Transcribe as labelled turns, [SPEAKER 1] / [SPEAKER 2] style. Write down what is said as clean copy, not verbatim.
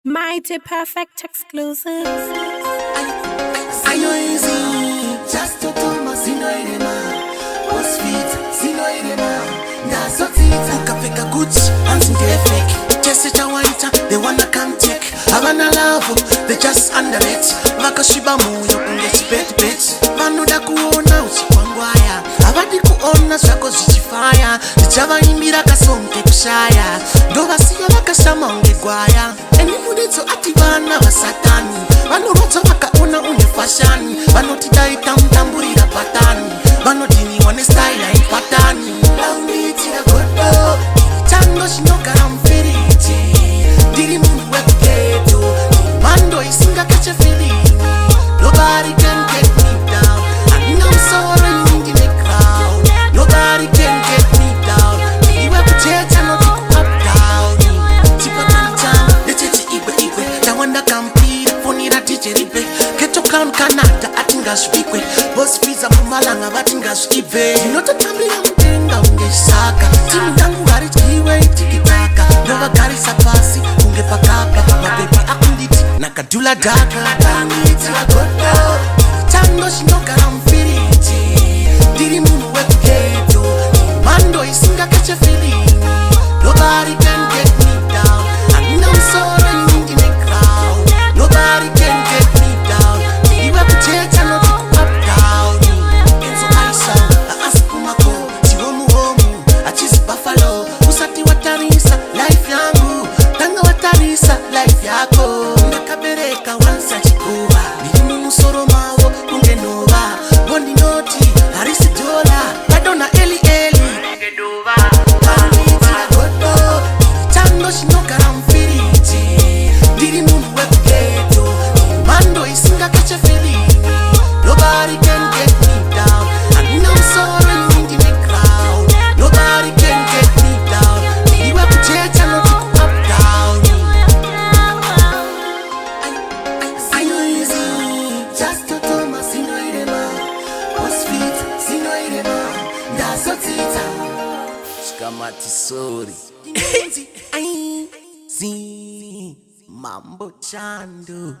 [SPEAKER 1] Mighty Perfect exclusive.
[SPEAKER 2] I know easy, just to do my sinoirema. What's feet, sinoirema. That's what it's a kapeka Gucci, and some fake. Just it a wanta, they wanna come take. Havana love, they just under it. Makashiba moyo, unget bet. Vanuda kuona, uchikwangwaya. Avadi kuona, zako zichifaya. Zichava imbira kasonke kushaya. Dova siya vakashama ungegwaya. Eni mudezo ativana wa satani. Vanu roto wakaona unefashani. Vanu tidaita mtamburira patani. Vanu dini wane style ya impatani. Laundi tira godo. Tando shinokara mfiriti. Diri mungu weku geto. Mando isinga kache feeling. Nobody can get me down. I know I'm soaring in the crowd. Nobody can get me down. Diri weku teta no tiku up down. Tipa kanta, the tete ibe. Tawanda kampira, fonira ticheribe. Keto crown Canada, atinga shpikwe. Boss visa mumalanga, batinga shkive. Tinoto tambira mtenga, ungesaka. Timi yangu gari chiwe, tikitaka. Nova gari sapasi, ungepakapa. Mabebi akunditi, nakadula daka. Tangiti agodo, tango shinokara mfiriti. Diri munu weku geto. Mando isinga keche feeling. Nobody can get me down. I know I'm soaring in the crowd. Nobody can get me down. Diri weku teta no tiku up down. Enzo Aisa, Askumako, Tiwomu Homu, Achis Buffalo, Usati Watarisa, life yangu, Tanga Watarisa, life yako. Nakabereka wansa chikuwa, Nilimu musoro mawo, ungenova, Bondi noti, Harisi dola, Madonna Eli. Tangitira godo, Tando shinokara mfiriti. Diri munu weku geto, Mando isinga kache feeling. Nobody can get me down. I know I'm soaring in the crowd. Nobody can get me down. Diri weku teta no tiku up down. I know easy, just to do my sinoirema. What's feet, sinoirema. That's what it's Shikamati sorry. Mambo chando.